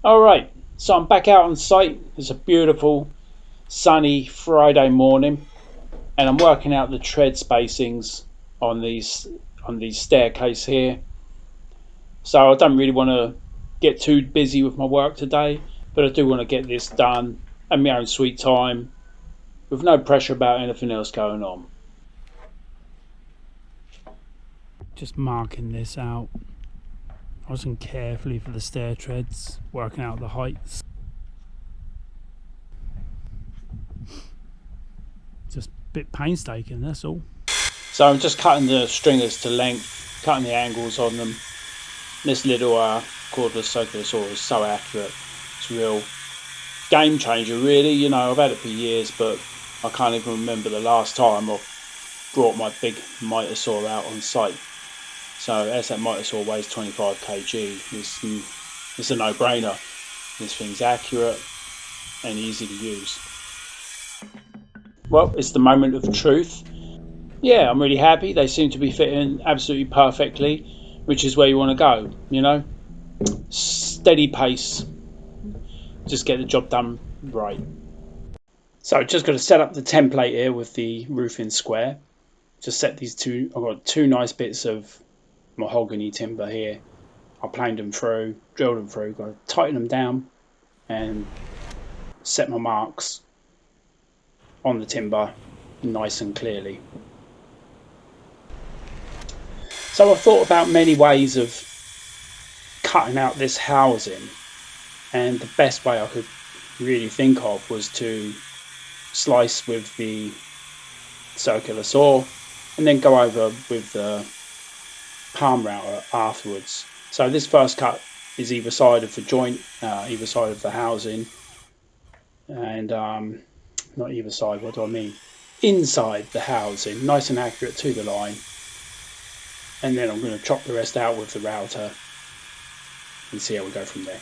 Alright, so I'm back out on site. It's a beautiful sunny Friday morning and I'm working out the tread spacings on these staircase here. So I don't really want to get too busy with my work today, but I do want to get this done at my own sweet time with no pressure about anything else going on. Just marking this out. I wasn't carefully for the stair treads, working out the heights. Just a bit painstaking, that's all. So I'm just cutting the stringers to length, cutting the angles on them. This little cordless circular saw is so accurate. It's a real game changer, really. You know, I've had it for years, but I can't even remember the last time I brought my big miter saw out on site. So as that miter saw weighs 25 kg, it's a no-brainer. This thing's accurate and easy to use. Well, it's the moment of truth. Yeah, I'm really happy. They seem to be fitting absolutely perfectly, which is where you want to go, you know? Steady pace. Just get the job done right. So just got to set up the template here with the roofing square. Just set these two, I've got two nice bits of mahogany timber here. I planed them through, drilled them through, got to tighten them down and set my marks on the timber nice and clearly. So I thought about many ways of cutting out this housing, and the best way I could really think of was to slice with the circular saw and then go over with the palm router afterwards. So this first cut is either side of the joint, either side of the housing, and not either side, what do I mean? Inside the housing, nice and accurate to the line. And then I'm going to chop the rest out with the router and see how we go from there.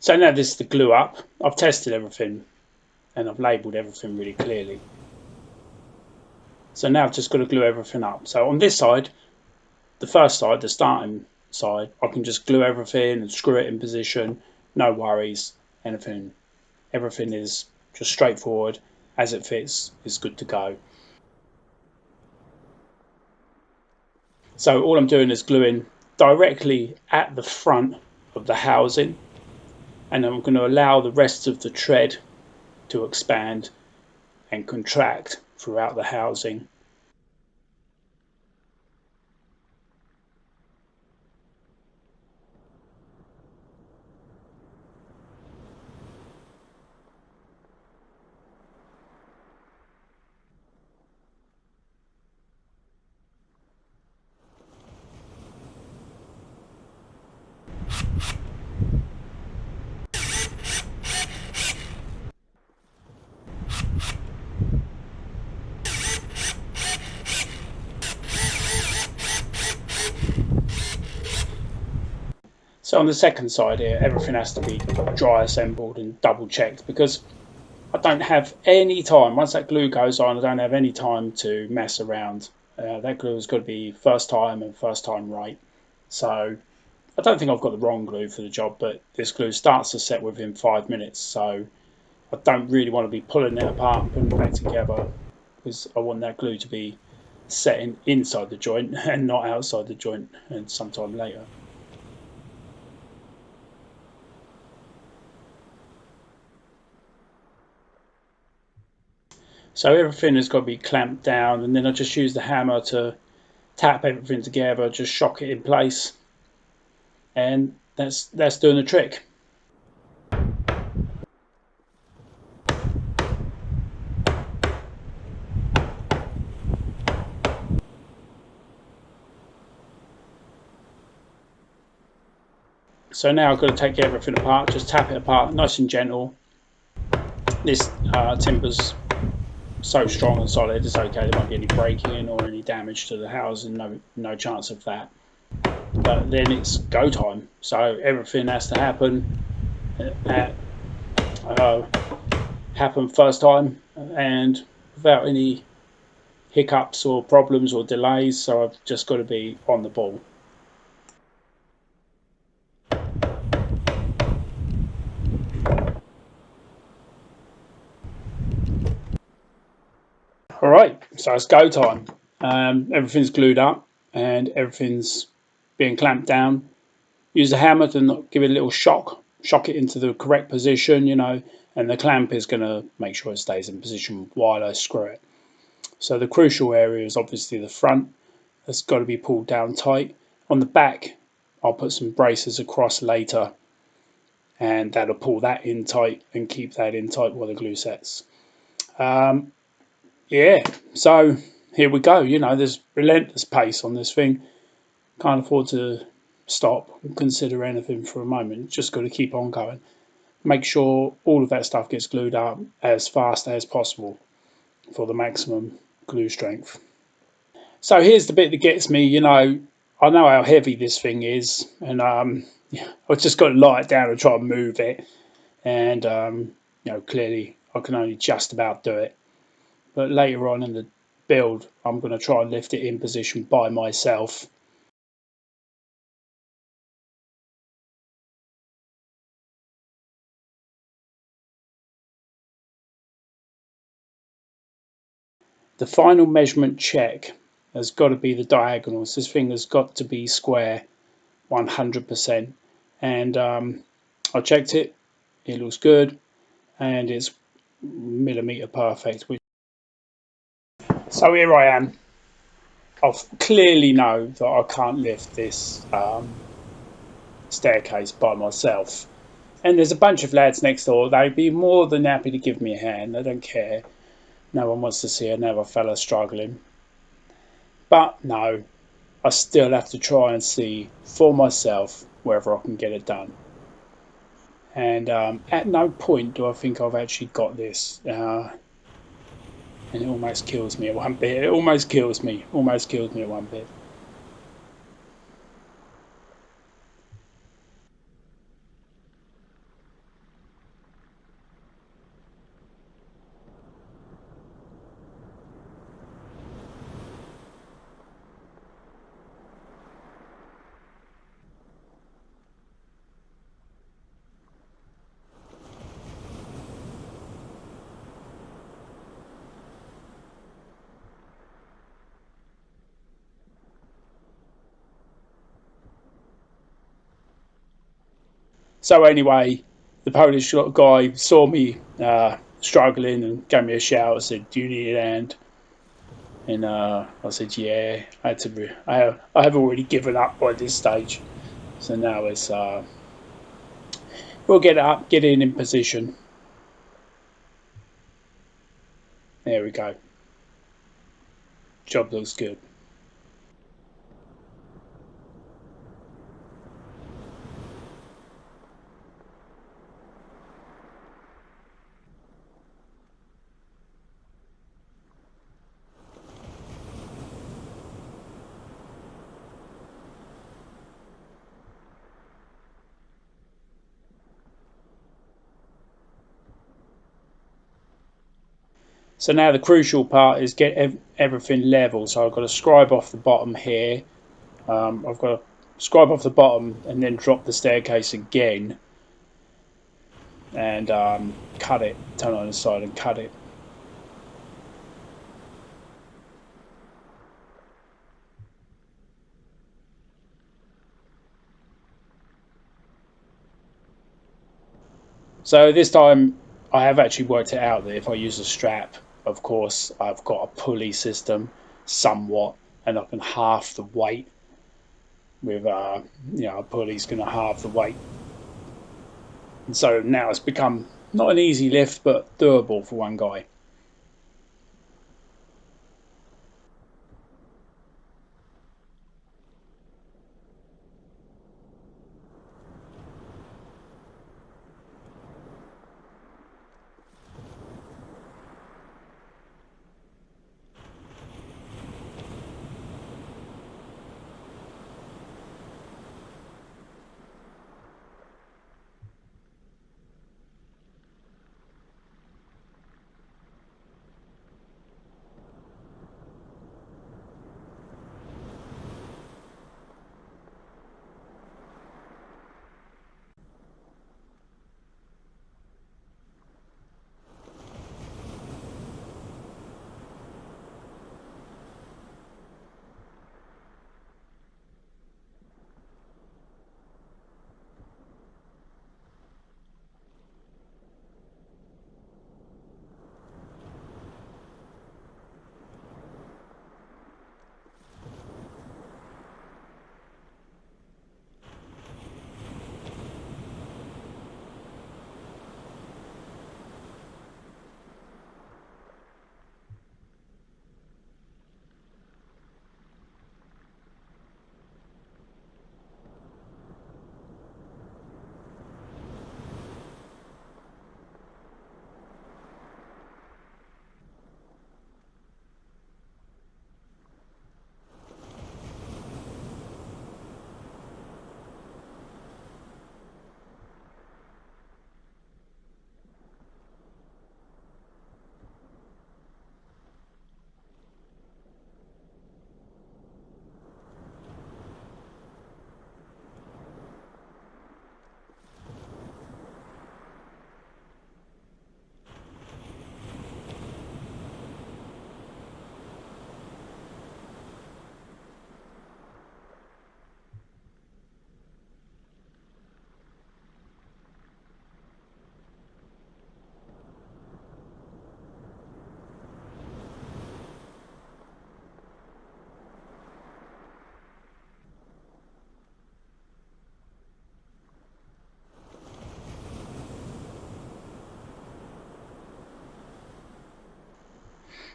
So now this is the glue up. I've tested everything and I've labelled everything really clearly. So now I've just got to glue everything up. So on this side, the first side, the starting side, I can just glue everything and screw it in position. No worries. Everything is just straightforward. As it fits, it's good to go. So all I'm doing is gluing directly at the front of the housing, and I'm going to allow the rest of the tread to expand and contract throughout the housing. So on the second side here, everything has to be dry assembled and double checked, because I don't have any time. Once that glue goes on, I don't have any time to mess around. That glue has got to be first time and first time right. So I don't think I've got the wrong glue for the job, but this glue starts to set within 5 minutes. So I don't really want to be pulling it apart and putting it back together, because I want that glue to be setting inside the joint and not outside the joint and sometime later. So everything has got to be clamped down, and then I just use the hammer to tap everything together, just shock it in place, and that's doing the trick. So now I've got to take everything apart, just tap it apart nice and gentle. This timber's so strong and solid, it's okay, there won't be any breaking or any damage to the housing, no chance of that. But then it's go time, so everything has to happen happen first time and without any hiccups or problems or delays, so I've just got to be on the ball. Alright, so it's go time. Everything's glued up and everything's being clamped down. Use the hammer to give it a little shock it into the correct position, and the clamp is going to make sure it stays in position while I screw it. So the crucial area is obviously the front. That's got to be pulled down tight. On the back, I'll put some braces across later, and that'll pull that in tight and keep that in tight while the glue sets. Yeah, so here we go. There's relentless pace on this thing. Can't afford to stop and consider anything for a moment. Just got to keep on going. Make sure all of that stuff gets glued up as fast as possible for the maximum glue strength. So here's the bit that gets me. I know how heavy this thing is, and I've just got to lie it down and try and move it. And clearly I can only just about do it. But later on in the build, I'm going to try and lift it in position by myself. The final measurement check has got to be the diagonals. This thing has got to be square 100%. And I checked it. It looks good. And it's millimeter perfect. So here I am. I clearly know that I can't lift this staircase by myself. And there's a bunch of lads next door. They'd be more than happy to give me a hand. They don't care. No one wants to see another fella struggling. But no, I still have to try and see for myself whether I can get it done. And at no point do I think I've actually got this. And it almost kills me at one bit. It almost kills me. Almost kills me at one bit. So anyway, the Polish guy saw me struggling and gave me a shout. Said, "Do you need a hand?" And I said, "Yeah." I had to. I have already given up by this stage, so now it's we'll get up, get in position. There we go. Job looks good. So now the crucial part is get everything level. So I've got to scribe off the bottom here. I've got to scribe off the bottom and then drop the staircase again and cut it, turn it on the side and cut it. So this time I have actually worked it out that if I use a strap, of course, I've got a pulley system somewhat, and I can half the weight with, a pulley's going to halve the weight. And so now it's become not an easy lift, but doable for one guy.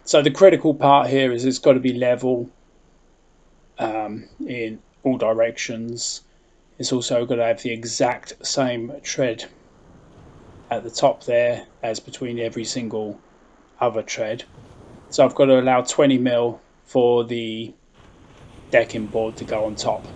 So the critical part here is it's got to be level in all directions. It's also got to have the exact same tread at the top there as between every single other tread. So I've got to allow 20 mil for the decking board to go on top.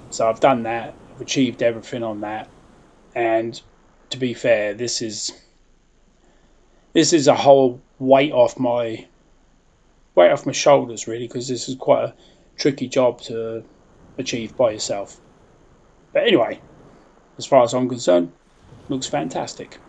So I've done that. I've achieved everything on that. And to be fair, this is This is a whole weight off my shoulders, really, because this is quite a tricky job to achieve by yourself. But anyway, as far as I'm concerned, looks fantastic.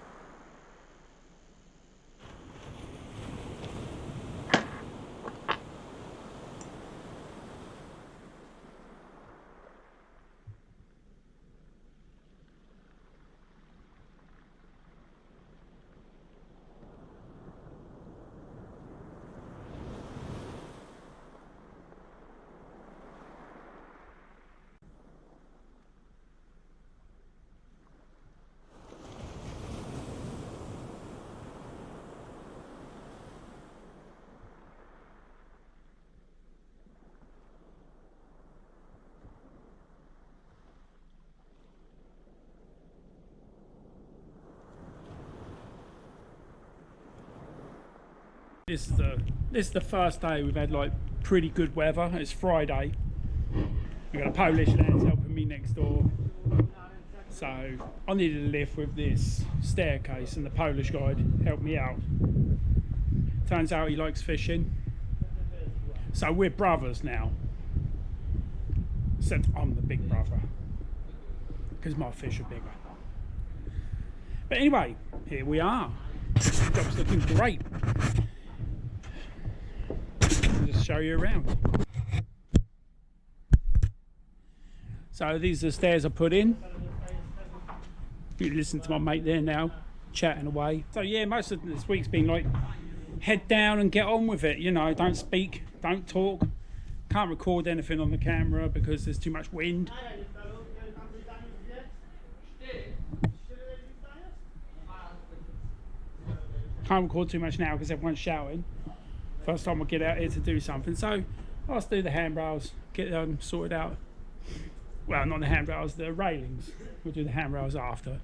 This is the first day we've had like pretty good weather. It's Friday. We've got a Polish lad helping me next door. So I needed a lift with this staircase, and the Polish guy helped me out. Turns out he likes fishing. So we're brothers now. Except I'm the big brother, because my fish are bigger. But anyway, here we are. The job's looking great. Just show you around. So these are the stairs I put in. You can listen to my mate there now, chatting away. So yeah, most of this week's been like, head down and get on with it. You know, don't speak, don't talk. Can't record anything on the camera because there's too much wind. Can't record too much now because everyone's shouting. First time I get out here to do something, so I'll just do the handrails, get them sorted out. Well, not the handrails, the railings. We'll do the handrails after.